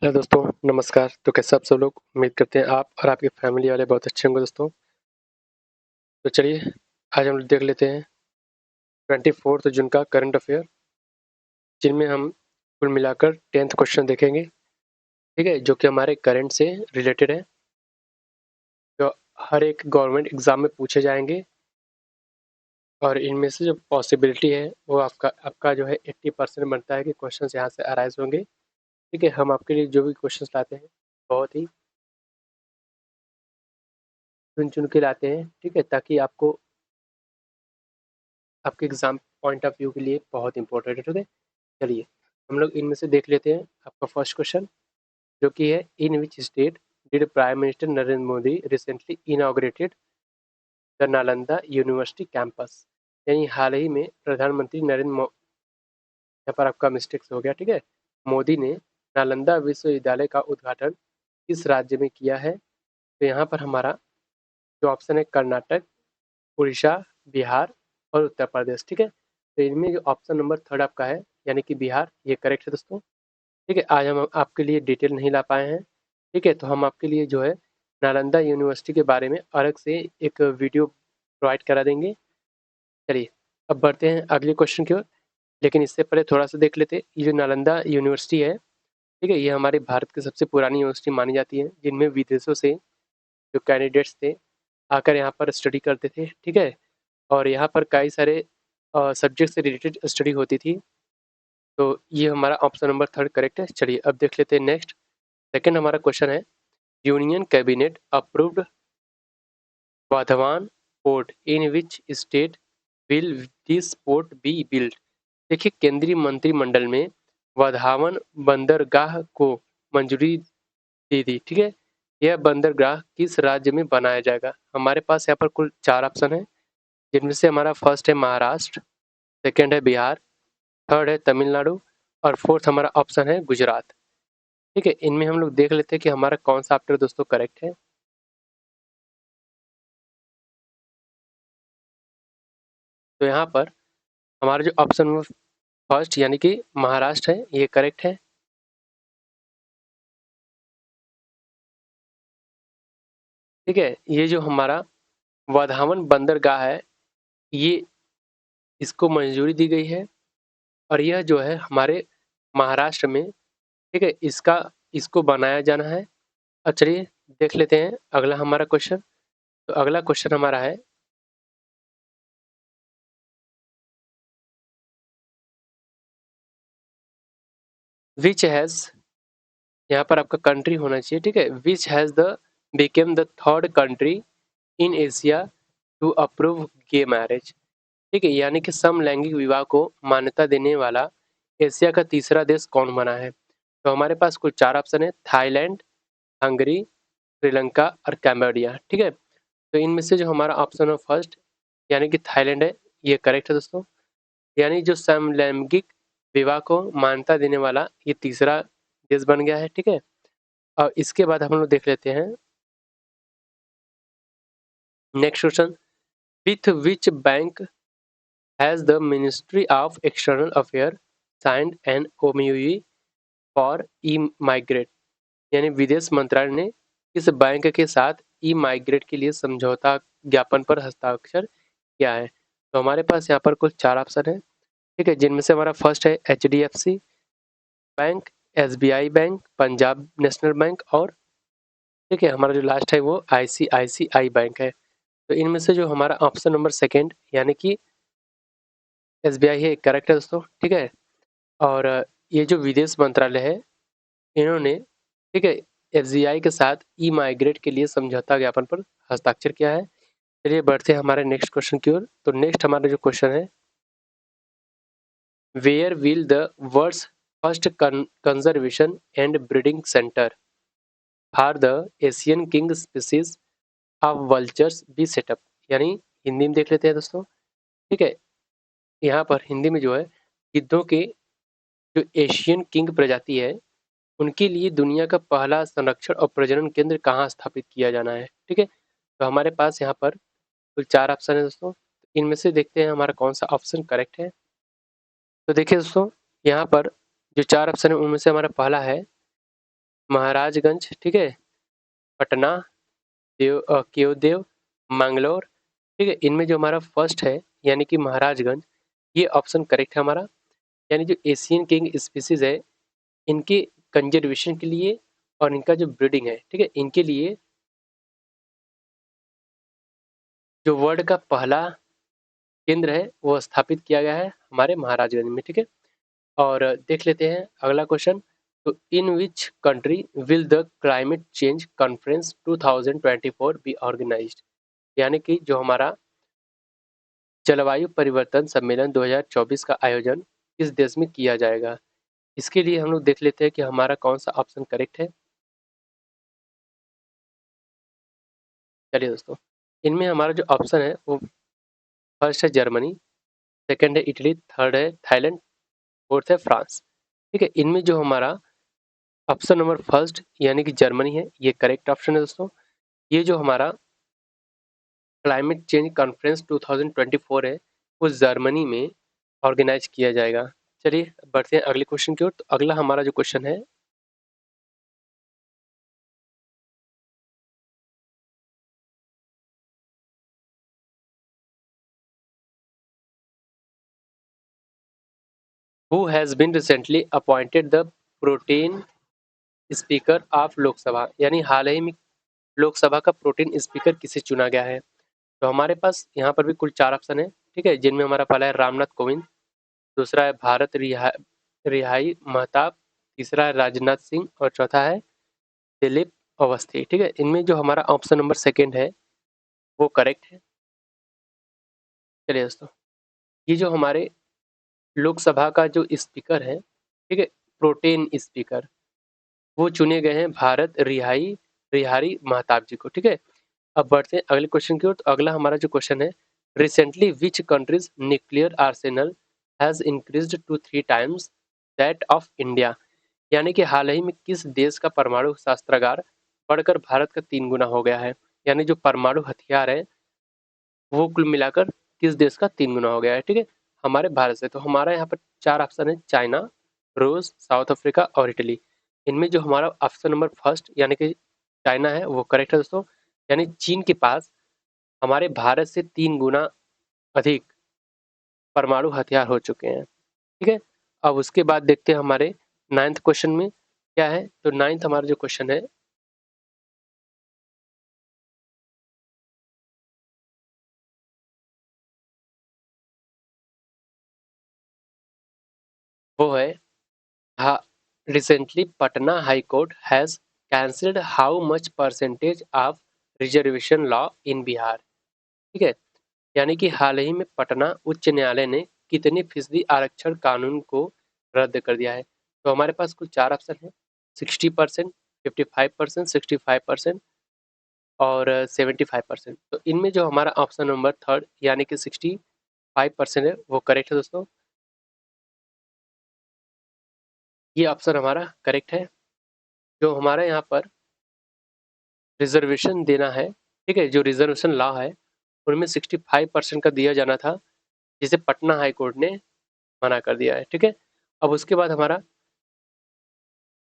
Hello दोस्तों, नमस्कार। तो कैसे आप सब लोग? उम्मीद करते हैं आप और आपकी फैमिली वाले बहुत अच्छे होंगे दोस्तों। तो चलिए आज हम लोग देख लेते हैं 24 जून का करंट अफेयर, जिनमें हम कुल मिलाकर 10th क्वेश्चन देखेंगे। ठीक है, जो कि हमारे करंट से रिलेटेड है, जो हर एक गवर्नमेंट एग्जाम में पूछे जाएंगे। और इनमें से जो पॉसिबिलिटी है वो आपका आपका जो है 80% बनता है कि क्वेश्चन यहाँ से अराइज होंगे। ठीक है, हम आपके लिए जो भी क्वेश्चन लाते हैं बहुत ही चुन चुन के लाते हैं। ठीक है, ताकि आपको आपके एग्जाम पॉइंट ऑफ व्यू के लिए बहुत इंपॉर्टेंट है। ठीक है, चलिए हम लोग इनमें से देख लेते हैं। आपका फर्स्ट क्वेश्चन जो कि है, in which state did prime minister Narendra Modi recently inaugurated the Nalanda university campus. यानी हाल ही में प्रधानमंत्री यहाँ पर आपका मिस्टेक हो गया। ठीक है, मोदी ने नालंदा विश्वविद्यालय का उद्घाटन किस राज्य में किया है? तो यहाँ पर हमारा जो ऑप्शन है कर्नाटक, उड़ीसा, बिहार और उत्तर प्रदेश। ठीक है, तो इनमें जो ऑप्शन नंबर थर्ड आपका है यानी कि बिहार, ये करेक्ट है दोस्तों। ठीक है, आज हम आपके लिए डिटेल नहीं ला पाए हैं। ठीक है, तो हम आपके लिए जो है नालंदा यूनिवर्सिटी के बारे में अलग से एक वीडियो प्रोवाइड करा देंगे। चलिए अब बढ़ते हैं अगले क्वेश्चन की ओर, लेकिन इससे पहले थोड़ा सा देख लेते हैं। ये जो नालंदा यूनिवर्सिटी है, ठीक है, ये हमारे भारत की सबसे पुरानी यूनिवर्सिटी मानी जाती है, जिनमें विदेशों से जो कैंडिडेट्स थे आकर यहाँ पर स्टडी करते थे। ठीक है, और यहाँ पर कई सारे सब्जेक्ट से रिलेटेड स्टडी होती थी। तो ये हमारा ऑप्शन नंबर थर्ड करेक्ट है। चलिए अब देख लेते हैं नेक्स्ट। सेकंड हमारा क्वेश्चन है, union cabinet approved Vadhavan port in which state will this port be build. देखिए, केंद्रीय मंत्रिमंडल में वाधावन बंदरगाह को मंजूरी दी थी। ठीक है, यह बंदरगाह किस राज्य में बनाया जाएगा? हमारे पास यहाँ पर कुल 4 ऑप्शन है, जिनमें से हमारा फर्स्ट है महाराष्ट्र, सेकंड है बिहार, थर्ड है तमिलनाडु और फोर्थ हमारा ऑप्शन है गुजरात। ठीक है, इनमें हम लोग देख लेते हैं कि हमारा कौन सा ऑप्शन दोस्तों करेक्ट है। तो यहाँ पर हमारा जो ऑप्शन फर्स्ट यानी कि महाराष्ट्र है, ये करेक्ट है। ठीक है, ये जो हमारा वाधावन बंदरगाह है, ये इसको मंजूरी दी गई है और यह जो है हमारे महाराष्ट्र में। ठीक है, इसको बनाया जाना है। अब चलिए देख लेते हैं अगला हमारा क्वेश्चन। तो अगला क्वेश्चन हमारा है, विच हैज, यहाँ पर आपका कंट्री होना चाहिए। ठीक है, which has the become the third country in Asia to approve gay marriage. ठीक है, यानी कि समलैंगिक विवाह को मान्यता देने वाला एशिया का तीसरा देश कौन बना है? तो हमारे पास कुल 4 ऑप्शन है, थाईलैंड, हंगरी, श्रीलंका और कैम्बोडिया। ठीक है, तो इनमें से जो हमारा ऑप्शन है फर्स्ट यानी कि थाईलैंड है, ये करेक्ट है दोस्तों। यानी जो समलैंगिक विवाह को मान्यता देने वाला ये तीसरा देश बन गया है। ठीक है, और इसके बाद हम लोग देख लेते हैं next question, with which bank has the ministry of external affair signed an MoU for eMigrate. यानी विदेश मंत्रालय ने किस बैंक के साथ ई माइग्रेट के लिए समझौता ज्ञापन पर हस्ताक्षर किया है? तो हमारे पास यहाँ पर कुल 4 ऑप्शन है। ठीक है, जिनमें से हमारा फर्स्ट है HDFC bank, SBI bank, Punjab national bank और ठीक है हमारा जो लास्ट है वो ICICI बैंक है। तो इनमें से जो हमारा ऑप्शन नंबर सेकंड यानी कि SBI है, करेक्ट है दोस्तों। ठीक है, और ये जो विदेश मंत्रालय है, इन्होंने ठीक है FCI के साथ ई माइग्रेट के लिए समझौता ज्ञापन पर हस्ताक्षर किया है। चलिए बढ़ते हैं हमारे नेक्स्ट क्वेश्चन की ओर। तो नेक्स्ट हमारा जो क्वेश्चन है, where will the world's first conservation and breeding centre for the Asian king species of vultures be set up. यानी हिंदी में देख लेते हैं दोस्तों। ठीक है, यहाँ पर हिंदी में जो है गिद्धों के जो एशियन किंग प्रजाति है, उनके लिए दुनिया का पहला संरक्षण और प्रजनन केंद्र कहाँ स्थापित किया जाना है? ठीक है, तो हमारे पास यहाँ पर कुल 4 ऑप्शन है दोस्तों। इनमें से देखते हैं हमारा कौन सा ऑप्शन करेक्ट है। तो देखिए दोस्तों, यहाँ पर जो 4 ऑप्शन है उनमें से हमारा पहला है महाराजगंज, ठीक है, पटना, केवदेव, मैंगलोर, ठीक है। इनमें जो हमारा फर्स्ट है यानी कि महाराजगंज, ये ऑप्शन करेक्ट है हमारा। यानी जो एशियन किंग स्पीसीज है इनके कंजर्वेशन के लिए और इनका जो ब्रीडिंग है, ठीक है, इनके लिए जो वर्ल्ड का पहला केंद्र है वो स्थापित किया गया है हमारे महाराजगंज में, ठीक है। और देख लेते हैं अगला क्वेश्चन। तो in which country will the climate change conference 2024 be organised? यानी कि जो हमारा जलवायु परिवर्तन सम्मेलन 2024 का आयोजन किस देश में किया जाएगा? इसके लिए हम लोग देख लेते हैं कि हमारा कौन सा ऑप्शन करेक्ट है। चलिए दोस्तों, इनमें हमारा जो ऑप्शन है वो फर्स्ट है जर्मनी, सेकंड है इटली, थर्ड है थाईलैंड, फोर्थ है फ्रांस, ठीक है। इनमें जो हमारा ऑप्शन नंबर फर्स्ट यानी कि जर्मनी है, ये करेक्ट ऑप्शन है दोस्तों। ये जो हमारा क्लाइमेट चेंज कॉन्फ्रेंस 2024 है वो जर्मनी में ऑर्गेनाइज किया जाएगा। चलिए बढ़ते हैं अगले क्वेश्चन की ओर। तो अगला हमारा जो क्वेश्चन है who has been recently appointed the pro tem speaker of Lok Sabha? यानी हाल ही में लोकसभा का प्रोटीन स्पीकर किसे चुना गया है? तो हमारे पास यहाँ पर भी कुल 4 ऑप्शन है, ठीक है, जिनमें हमारा पहला है रामनाथ कोविंद, दूसरा है भारत रिहाई महताब, तीसरा है राजनाथ सिंह और चौथा है दिलीप अवस्थी, ठीक है। इनमें जो हमारा ऑप्शन नंबर सेकंड है वो करेक्ट है। चलिए दोस्तों, ये जो हमारे लोकसभा का जो स्पीकर है, ठीक है, प्रोटेन स्पीकर, वो चुने गए हैं भारत रिहाई महताब जी को, ठीक है। अब बढ़ते हैं अगले क्वेश्चन की ओर। तो अगला हमारा जो क्वेश्चन है, recently which countries nuclear arsenal has increased to 3 times that of India? यानी कि हाल ही में किस देश का परमाणु शस्त्रागार बढ़कर भारत का 3 गुना हो गया है? यानी जो परमाणु हथियार है वो कुल मिलाकर किस देश का 3 गुना हो गया है, ठीक है, हमारे भारत से। तो हमारा यहाँ पर 4 ऑप्शन है, चाइना, रूस, साउथ अफ्रीका और इटली। इनमें जो हमारा ऑप्शन नंबर फर्स्ट यानी कि चाइना है वो करेक्ट है दोस्तों। यानी चीन के पास हमारे भारत से 3 गुना अधिक परमाणु हथियार हो चुके हैं, ठीक है। अब उसके बाद देखते हैं हमारे नाइन्थ क्वेश्चन में क्या है। तो नाइन्थ हमारा जो क्वेश्चन है वो है, हाँ, recently Patna high court has cancelled how much percentage of reservation law in Bihar, ठीक है। यानी कि हाल ही में पटना उच्च न्यायालय ने कितनी फीसदी आरक्षण कानून को रद्द कर दिया है? तो हमारे पास कुल 4 ऑप्शन है, 60%, 55%, 65% और 75%। तो इनमें जो हमारा ऑप्शन नंबर थर्ड यानी कि 65% है वो करेक्ट है दोस्तों। ये ऑप्शन हमारा करेक्ट है। जो हमारा यहाँ पर रिजर्वेशन देना है, ठीक है, जो रिजर्वेशन लॉ है उनमें 65% का दिया जाना था, जिसे पटना हाई कोर्ट ने मना कर दिया है, ठीक है। अब उसके बाद हमारा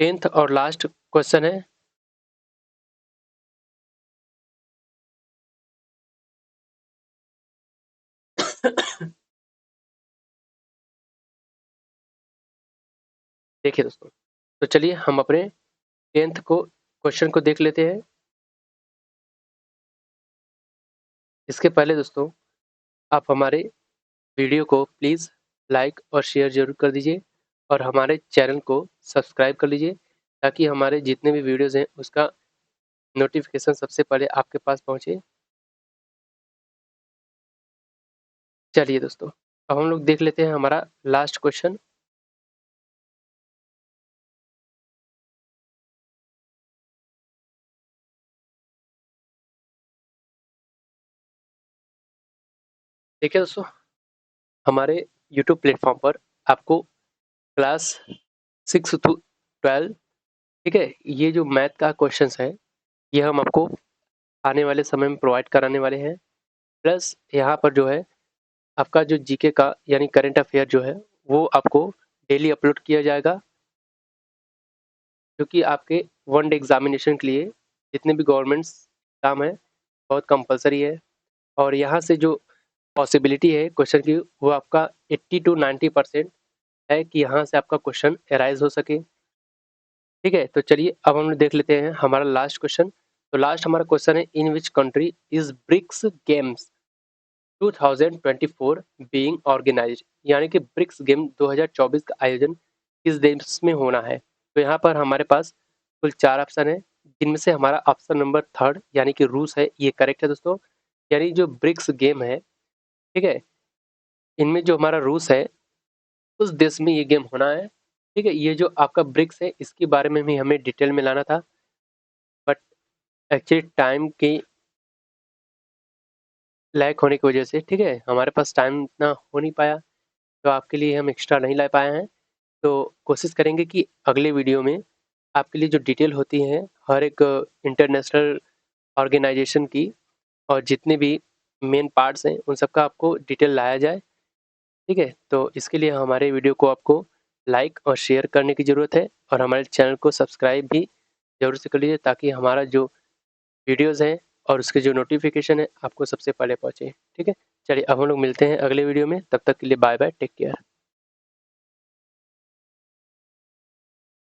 10th और लास्ट क्वेश्चन है। देखिए दोस्तों, तो चलिए हम अपने 10th को क्वेश्चन को देख लेते हैं। इसके पहले दोस्तों आप हमारे वीडियो को प्लीज़ लाइक और शेयर जरूर कर दीजिए और हमारे चैनल को सब्सक्राइब कर लीजिए ताकि हमारे जितने भी वीडियोज़ हैं उसका नोटिफिकेशन सबसे पहले आपके पास पहुंचे। चलिए दोस्तों, अब हम लोग देख लेते हैं हमारा लास्ट क्वेश्चन। देखिए दोस्तों, हमारे यूट्यूब प्लेटफॉर्म पर आपको क्लास 6 to 12, ठीक है, ये जो मैथ का क्वेश्चंस है ये हम आपको आने वाले समय में प्रोवाइड कराने वाले हैं। प्लस यहाँ पर जो है आपका जो जीके का यानी करंट अफेयर जो है वो आपको डेली अपलोड किया जाएगा, क्योंकि आपके वन डे एग्जामिनेशन के लिए जितने भी गवर्नमेंट्स एग्जाम है बहुत कंपलसरी है। और यहाँ से जो पॉसिबिलिटी है क्वेश्चन की वो आपका 80 to 90% है कि यहाँ से आपका क्वेश्चन एराइज हो सके। ठीक है, तो चलिए अब हम देख लेते हैं हमारा लास्ट क्वेश्चन। तो लास्ट हमारा क्वेश्चन है, in which country is BRICS games 2024 being organised, यानी कि ब्रिक्स गेम 2024 का आयोजन किस देश में होना है। तो यहाँ पर हमारे पास कुल 4 ऑप्शन है, जिनमें से हमारा ऑप्शन नंबर थर्ड यानी कि रूस है, ये करेक्ट है दोस्तों। यानी जो ब्रिक्स गेम है, ठीक है, इनमें जो हमारा रूस है उस देश में ये गेम होना है। ठीक है, ये जो आपका ब्रिक्स है इसके बारे में भी हमें डिटेल में लाना था, बट एक्चुअली टाइम की लैक होने की वजह से, ठीक है, हमारे पास टाइम इतना हो नहीं पाया, तो आपके लिए हम एक्स्ट्रा नहीं ला पाए हैं। तो कोशिश करेंगे कि अगले वीडियो में आपके लिए जो डिटेल होती है हर एक इंटरनेशनल ऑर्गेनाइजेशन की और जितने भी मेन पार्ट्स हैं उन सबका आपको डिटेल लाया जाए। ठीक है, तो इसके लिए हमारे वीडियो को आपको लाइक और शेयर करने की ज़रूरत है और हमारे चैनल को सब्सक्राइब भी ज़रूर से कर लीजिए ताकि हमारा जो वीडियोज़ हैं और उसके जो नोटिफिकेशन है आपको सबसे पहले पहुँचे। ठीक है, चलिए अब हम लोग मिलते हैं अगले वीडियो में, तब तक के लिए बाय बाय, टेक केयर।